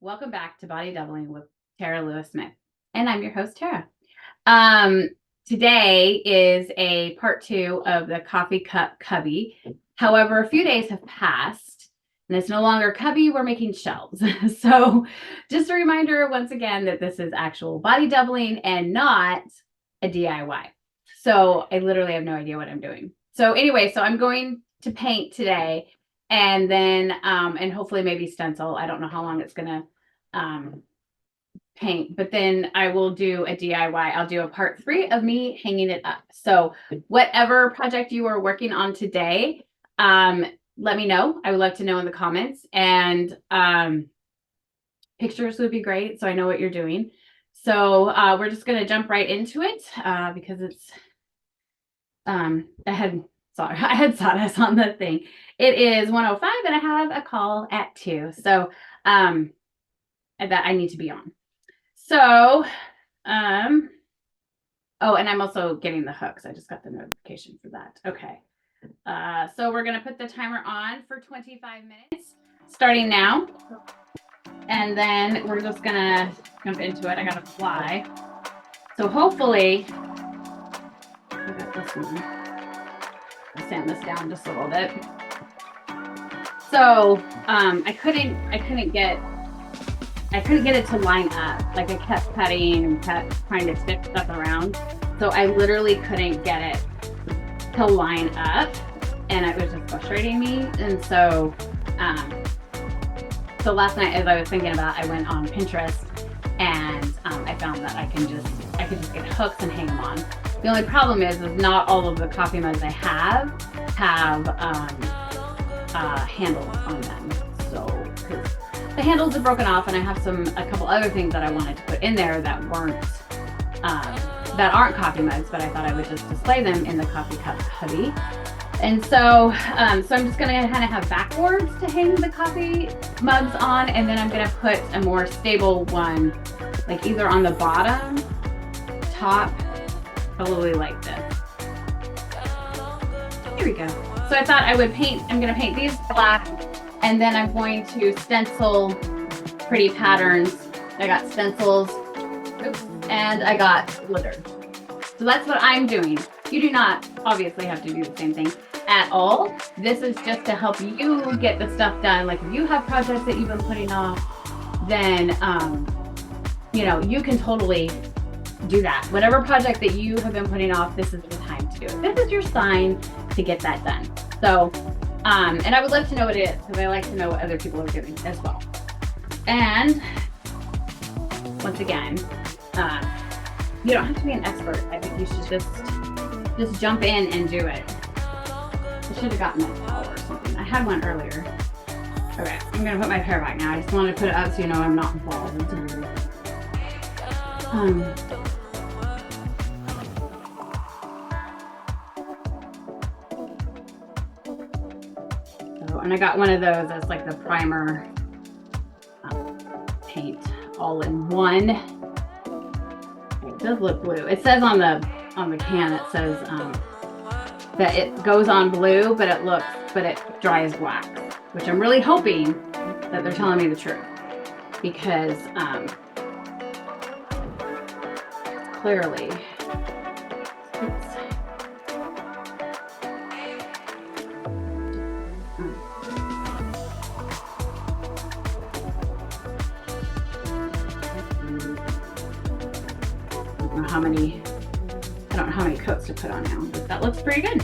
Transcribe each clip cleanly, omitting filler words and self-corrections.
Welcome back to Body Doubling with Tara Lewis Smith, and I'm your host, Tara. Today is a part 2 of the coffee cup cubby. However, a few days have passed, and it's no longer cubby, we're making shelves. So just a reminder once again that this is actual body doubling and not a DIY. So I literally have no idea what I'm doing. So anyway, so I'm going to paint today, and then and hopefully maybe stencil. I don't know how long it's gonna paint, but then I will do a DIY. I'll do a part 3 of me hanging it up. So whatever project you are working on today, let me know. I would like to know in the comments, and pictures would be great so I know what you're doing. So we're just gonna jump right into it because it's I had sawdust on the thing. It is 1:05 and I have a call at 2. So that I need to be on. So oh, and I'm also getting the hooks. I just got the notification for that. Okay. So we're gonna put the timer on for 25 minutes starting now. And then we're just gonna jump into it. I gotta fly. So hopefully I got this one. I'll sand this down just a little bit. So I couldn't get it to line up. Like I kept cutting and kept trying to stick stuff around. So I literally couldn't get it to line up, and it was just frustrating me. And so so last night, as I was thinking about it, I went on Pinterest, and I found that I could just get hooks and hang them on. The only problem is not all of the coffee mugs I have handles on them. So because the handles are broken off, and I have a couple other things that I wanted to put in there that aren't coffee mugs, but I thought I would just display them in the coffee cup cubby. And so I'm just gonna kind of have backboards to hang the coffee mugs on, and then I'm gonna put a more stable one, like either on the bottom, top, probably like this. Here we go. So I thought I would paint. I'm gonna paint these black, and then I'm going to stencil pretty patterns. I got stencils, and I got glitter. So that's what I'm doing. You do not obviously have to do the same thing at all. This is just to help you get the stuff done. Like if you have projects that you've been putting off, then you can totally do that. Whatever project that you have been putting off, this is the time to do it. This is your sign to get that done. So, and I would love to know what it is, because I like to know what other people are doing as well. And once again, you don't have to be an expert. I think you should just jump in and do it. I should have gotten my towel or something. I had one earlier. Okay, I'm gonna put my hair back now. I just wanted to put it up so you know I'm not involved. And I got one of those as like the primer paint all in one. It does look blue. It says on the can, it says that it goes on blue, but it dries black, which I'm really hoping that they're telling me the truth, because clearly I don't know how many coats to put on now, but that looks pretty good.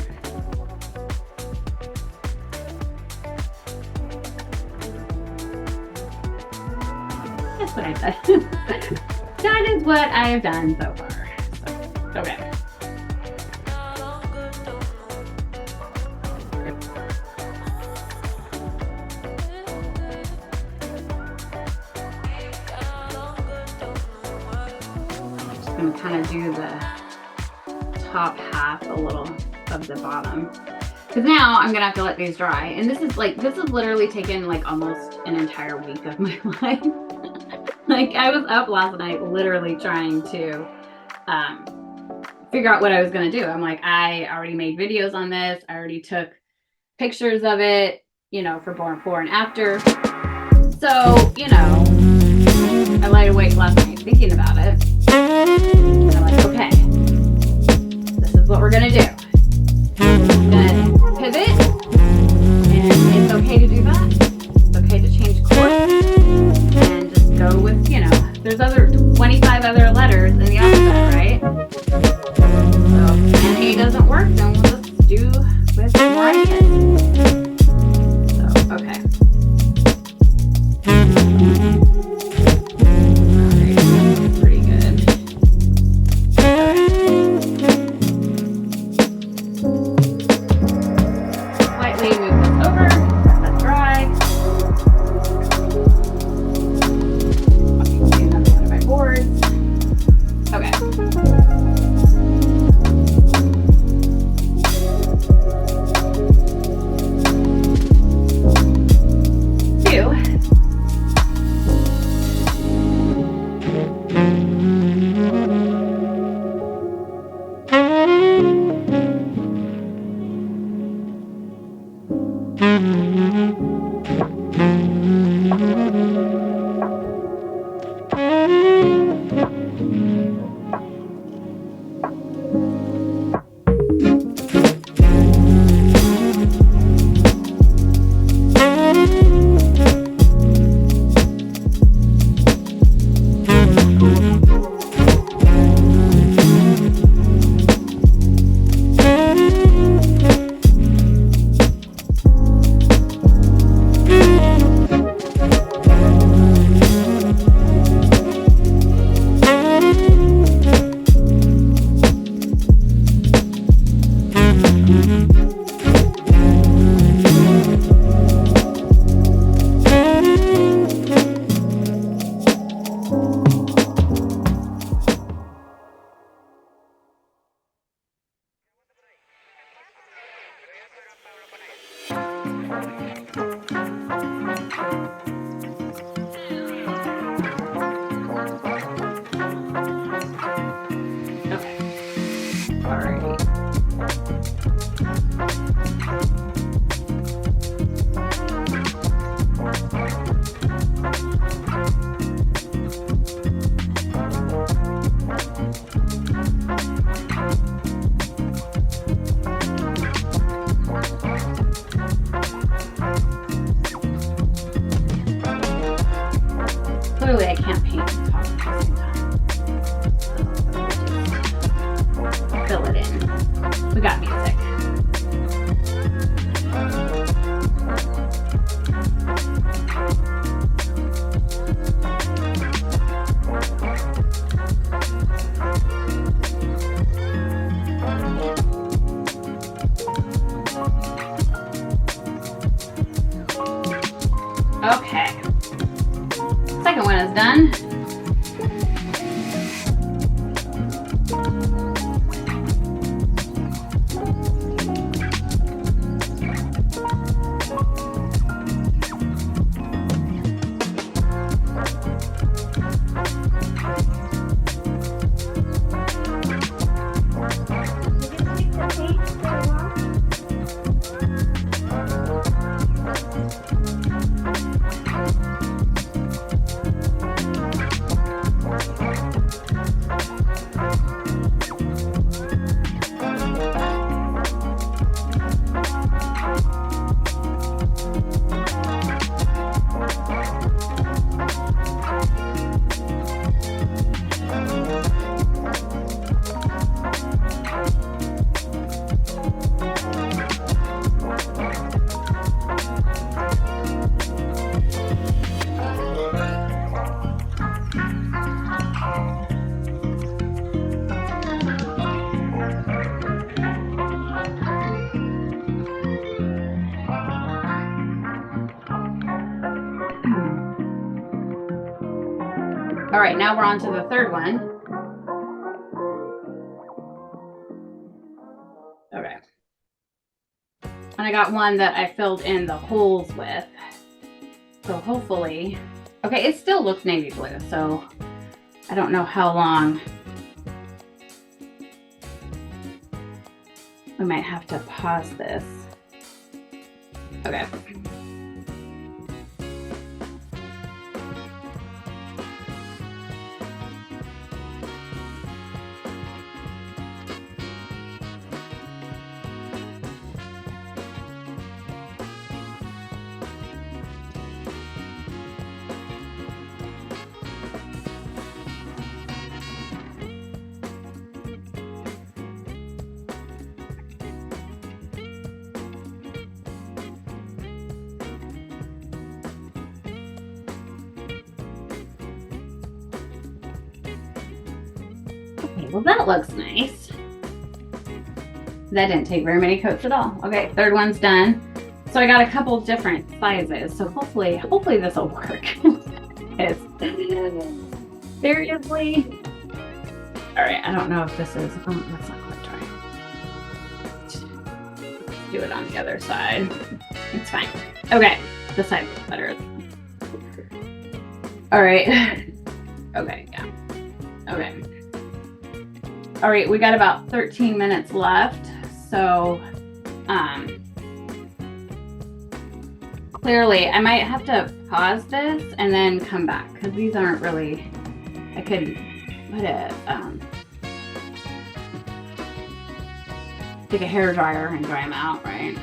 That's what I've done. That is what I have done so far. So, okay. I'm gonna kind of do the top half a little of the bottom, because now I'm gonna have to let these dry, and this is literally taken like almost an entire week of my life. Like I was up last night literally trying to figure out what I was gonna do. I'm like, I already made videos on this, I already took pictures of it, for before and after. So, wide awake last night thinking about it. And I'm like, okay, this is what we're gonna do. I'm gonna pivot, and it's okay to do that. It's okay to change course and just go with, you know, there's 25 other letters in the alphabet, right? So, and A doesn't work, then we'll just do with more ideas. So, okay. Alright, pretty good. Slightly move this over, let that dry. I'll see another one of my boards. Okay. Clearly I can't paint and talk at the same time. So fill it in. We got music. Okay. Second one is done. All right, now we're on to the third one. Okay. And I got one that I filled in the holes with. So hopefully, okay, it still looks navy blue, so I don't know how long. We might have to pause this. Okay. Okay, well that looks nice. That didn't take very many coats at all. Okay, third one's done. So I got a couple different sizes. So hopefully this will work. Seriously. All right, I don't know if this is, oh, that's not quite dry. Let's do it on the other side. It's fine. Okay, this side looks better. All right. Okay, yeah. Okay. All right, we got about 13 minutes left. So, clearly I might have to pause this and then come back because these aren't really, I could put a, take a hair dryer and dry them out, right?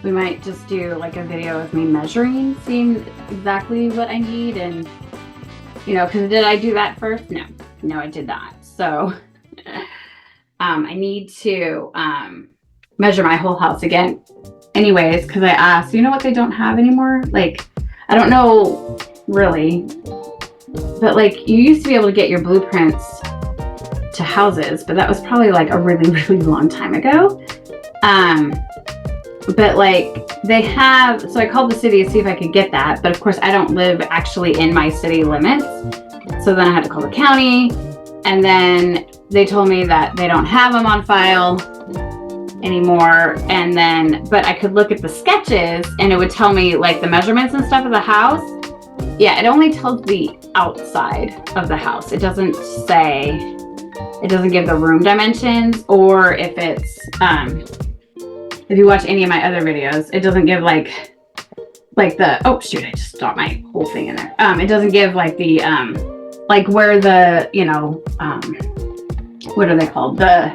We might just do like a video of me measuring, seeing exactly what I need, and you know, because did I do that first? No, I did not. So I need to measure my whole house again anyways, because I asked, you know what they don't have anymore? Like, I don't know really, but like you used to be able to get your blueprints to houses, but that was probably like a really, really long time ago. But like they have, so I called the city to see if I could get that. But of course I don't live actually in my city limits. So then I had to call the county, and then they told me that they don't have them on file anymore. And then, but I could look at the sketches and it would tell me like the measurements and stuff of the house. Yeah, it only tells the outside of the house. It doesn't say, it doesn't give the room dimensions, or if it's, if you watch any of my other videos, it doesn't give like the, oh shoot, I just dropped my whole thing in there. It doesn't give like the, like where the, you know, what are they called? The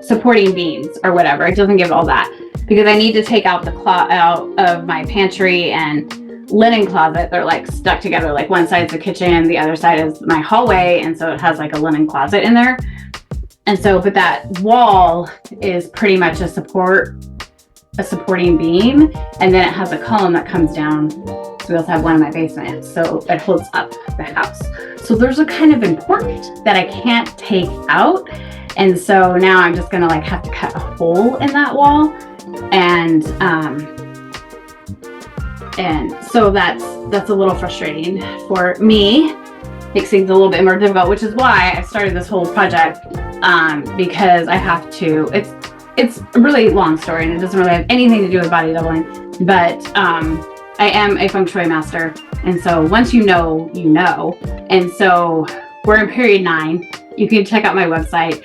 supporting beams or whatever. It doesn't give all that because I need to take out the out of my pantry and linen closet. They're like stuck together. Like one side's the kitchen, the other side is my hallway. And so it has like a linen closet in there. And so, but that wall is pretty much a supporting beam. And then it has a column that comes down. So we also have one in my basement. So it holds up the house. So those are kind of important that I can't take out. And so now I'm just gonna like have to cut a hole in that wall. And so that's a little frustrating for me. Makes things a little bit more difficult, which is why I started this whole project, because I have to, it's a really long story and it doesn't really have anything to do with body doubling, but I am a feng shui master. And so once you know, you know. And so we're in period 9. You can check out my website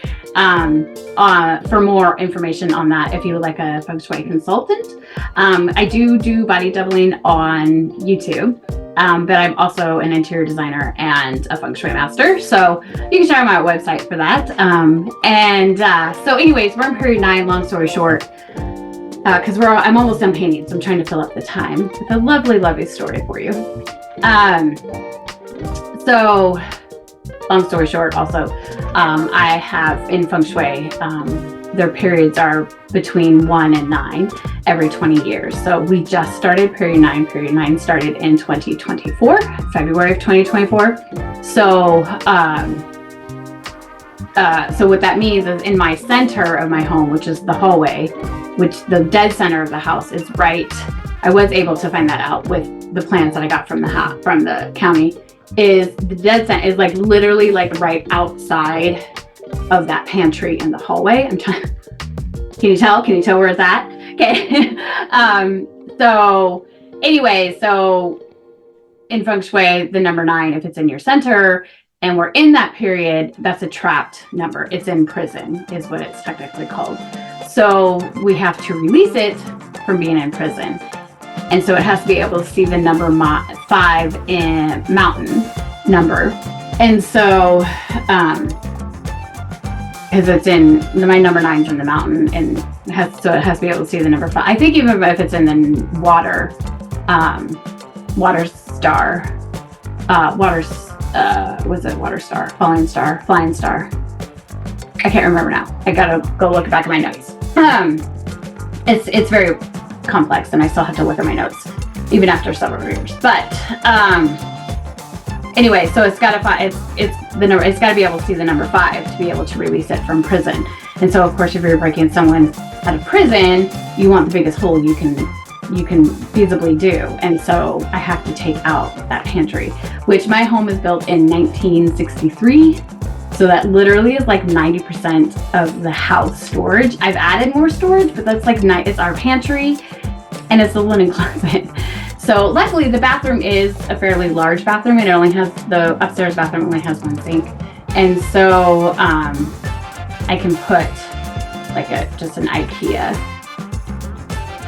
for more information on that if you would like a feng shui consultant. I do body doubling on YouTube. But I'm also an interior designer and a feng shui master. So you can check out my website for that. So anyways, we're in period 9, long story short, because I'm almost done painting. So I'm trying to fill up the time with a lovely, lovely story for you. So long story short, also, I have in feng shui, their periods are between 1 and 9 every 20 years. So we just started period 9. Period 9 started in 2024, February of 2024. So, so what that means is in my center of my home, which is the hallway, which the dead center of the house is right. I was able to find that out with the plans that I got from the county. Is the dead center is like literally like right outside of that pantry in the hallway. I'm trying. Can you tell? Can you tell where it's at? Okay. So anyway, so in feng shui, the number 9, if it's in your center and we're in that period, that's a trapped number. It's in prison is what it's technically called. So we have to release it from being in prison. And so it has to be able to see the number 5 in mountain number. And so, because it's in, my number 9's in the mountain, and so it has to be able to see the number 5. I think even if it's in the water star, was it water star, flying star? I can't remember now. I gotta go look back at my notes. It's very complex, and I still have to look at my notes even after several years. But anyway, so it's got to be able to see the number 5 to be able to release it from prison. And so of course, if you're breaking someone out of prison, you want the biggest hole you can feasibly do. And so I have to take out that pantry, which my home is built in 1963. So that literally is like 90% of the house storage. I've added more storage, but that's like it's our pantry and it's the linen closet. So luckily the bathroom is a fairly large bathroom, and it only has, the upstairs bathroom only has 1 sink. And so I can put like just an IKEA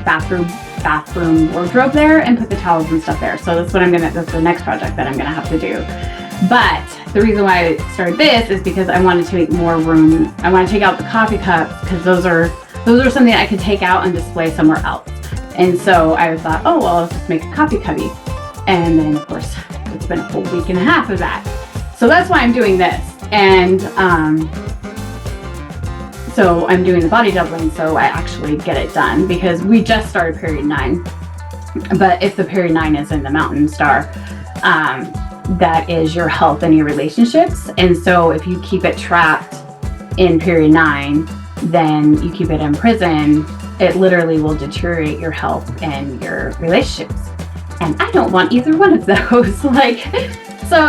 bathroom wardrobe there and put the towels and stuff there. So that's the next project that I'm gonna have to do. But the reason why I started this is because I wanted to make more room. I want to take out the coffee cups because those are something I could take out and display somewhere else. And so I thought, oh, well, let's just make a coffee cubby. And then of course, it's been a whole week and a half of that. So that's why I'm doing this. And so I'm doing the body doubling so I actually get it done, because we just started period 9. But if the period 9 is in the mountain star, that is your health and your relationships. And so if you keep it trapped in period 9, then you keep it in prison, it literally will deteriorate your health and your relationships. And I don't want either one of those. So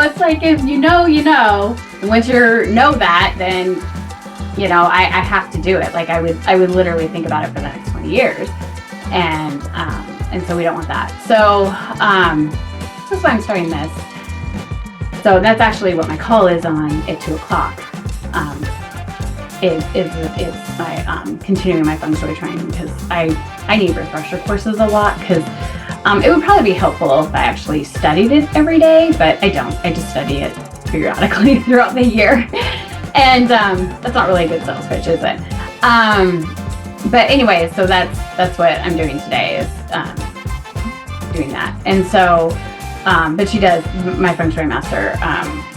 it's like, if you know, and once you know that, then, I have to do it. Like I would literally think about it for the next 20 years. And so we don't want that. So that's why I'm starting this. So that's actually what my call is on at 2:00. It's my continuing my feng shui training, because I need refresher courses a lot, because it would probably be helpful if I actually studied it every day, but I don't. I just study it periodically throughout the year, and that's not really a good sales pitch, is it? But anyway, so that's what I'm doing today, is doing that. And so. But she does, my feng shui master,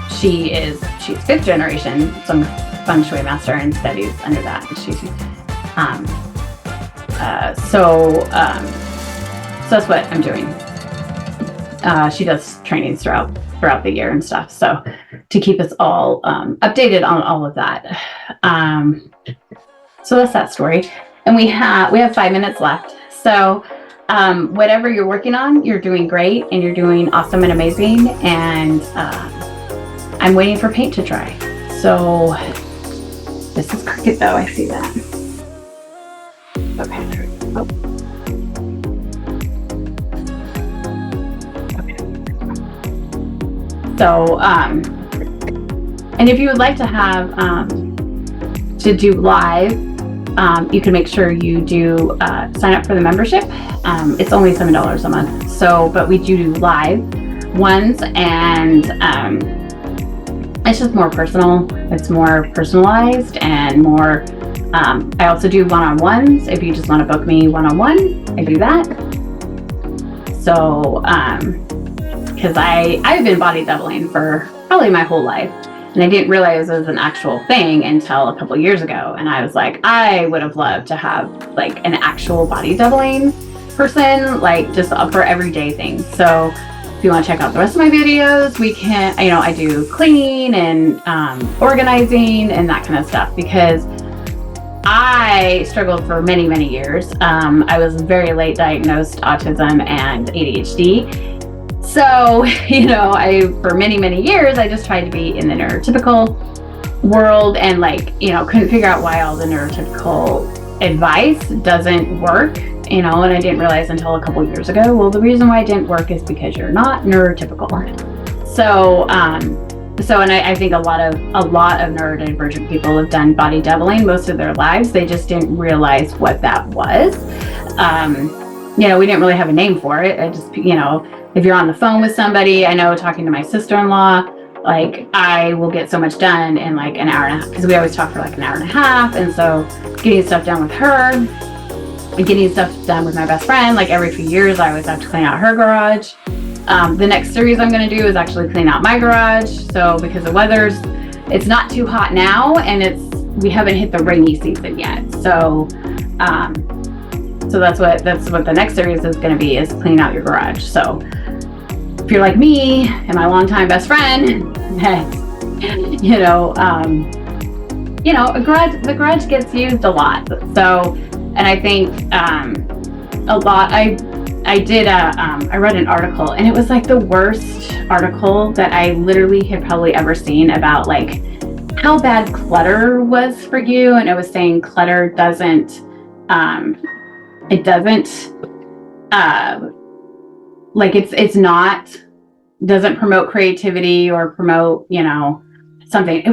she's 5th generation feng shui master and studies under that. So that's what I'm doing. She does trainings throughout the year and stuff. So to keep us all updated on all of that. So that's that story. And we have 5 minutes left. So whatever you're working on, you're doing great, and you're doing awesome and amazing. And I'm waiting for paint to dry. So this is crooked though, I see that. Okay. Oh. Okay. So, and if you would like to have, to do live, you can make sure you do sign up for the membership. It's only $7 a month. So, but we do live ones, and it's just more personal. It's more personalized and more. I also do one-on-ones. If you just want to book me one-on-one, I do that. So, because I've been body doubling for probably my whole life. And I didn't realize it was an actual thing until a couple years ago. And I was like, I would have loved to have like an actual body doubling person, like just for everyday things. So if you want to check out the rest of my videos, we can, I do cleaning and organizing and that kind of stuff, because I struggled for many, many years. I was very late diagnosed autism and ADHD. So, for many, many years, I just tried to be in the neurotypical world and like, you know, couldn't figure out why all the neurotypical advice doesn't work, you know, and I didn't realize until a couple years ago, well, the reason why it didn't work is because you're not neurotypical. So, and I think a lot of neurodivergent people have done body doubling most of their lives. They just didn't realize what that was. You know, we didn't really have a name for it. I just, you know, if you're on the phone with somebody, I know talking to my sister-in-law, like I will get so much done in like an hour and a half, because we always talk for like an hour and a half. And so getting stuff done with her and getting stuff done with my best friend, like every few years, I always have to clean out her garage. The next series I'm going to do is actually clean out my garage. So because the weather's, it's not too hot now, and we haven't hit the rainy season yet. So, so that's what the next series is going to be, is clean out your garage. So if you're like me and my longtime best friend, the garage gets used a lot. So, and I think a lot. I read an article, and it was like the worst article that I literally had probably ever seen about like how bad clutter was for you. And it was saying clutter doesn't doesn't promote creativity or promote, you know, something. It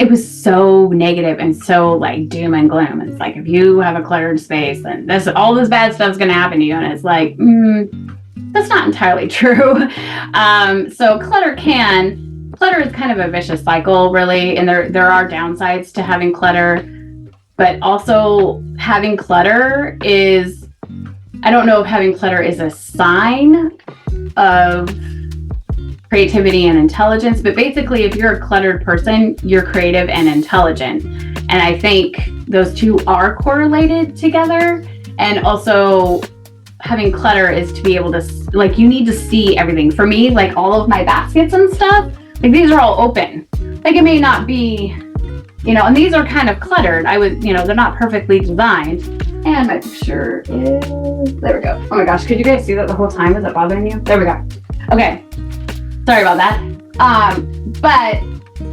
was so negative and so like doom and gloom. It's like, if you have a cluttered space, then all this bad stuff's going to happen to you. And it's like, that's not entirely true. So clutter is kind of a vicious cycle, really. And there are downsides to having clutter, but also having clutter is, I don't know if having clutter is a sign of creativity and intelligence, but basically if you're a cluttered person, you're creative and intelligent. And I think those two are correlated together. And also having clutter is to be able to, like, you need to see everything. For me, like all of my baskets and stuff, like these are all open. Like it may not be, you know, and these are kind of cluttered. They're not perfectly designed. And my picture is, there we go. Oh my gosh, could you guys see that the whole time? Is that bothering you? There we go. Okay. Sorry about that. But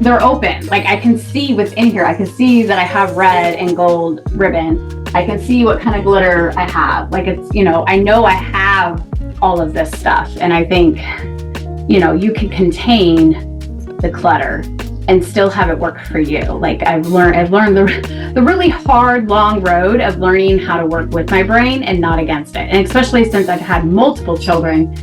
they're open. Like I can see what's in here. I can see that I have red and gold ribbon. I can see what kind of glitter I have. Like it's, you know I have all of this stuff. And I think, you know, you can contain the clutter and still have it work for you. Like I've learned the really hard, long road of learning how to work with my brain and not against it. And especially since I've had multiple children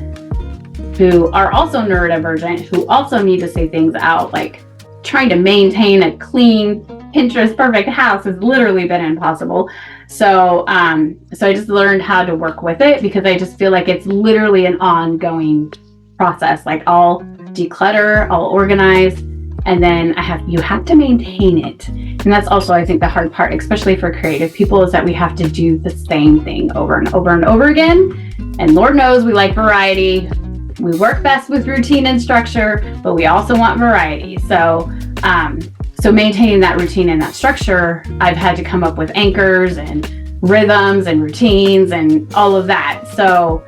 who are also neurodivergent, who also need to say things out, like trying to maintain a clean, Pinterest perfect house has literally been impossible. So I just learned how to work with it, because I just feel like it's literally an ongoing process. Like I'll declutter, I'll organize, and then you have to maintain it. And that's also, I think, the hard part, especially for creative people, is that we have to do the same thing over and over and over again. And Lord knows we like variety. We work best with routine and structure, but we also want variety. So maintaining that routine and that structure, I've had to come up with anchors and rhythms and routines and all of that. So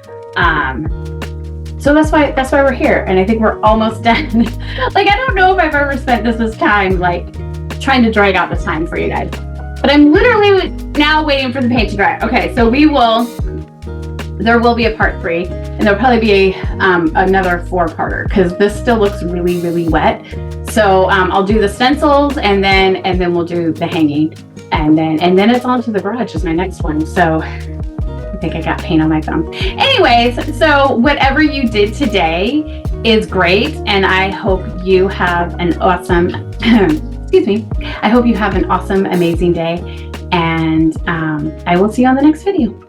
that's why we're here. And I think we're almost done. Like, I don't know if I've ever spent this time, like, trying to drag out this time for you guys. But I'm literally now waiting for the paint to dry. Okay, so there will be a part 3, and there'll probably be another 4-parter, because this still looks really, really wet. So I'll do the stencils, and then we'll do the hanging, and then it's on to the garage is my next one. So I think I got paint on my thumb. Anyways, so whatever you did today is great, and I hope you have an awesome, excuse me, I hope you have an awesome, amazing day, and I will see you on the next video.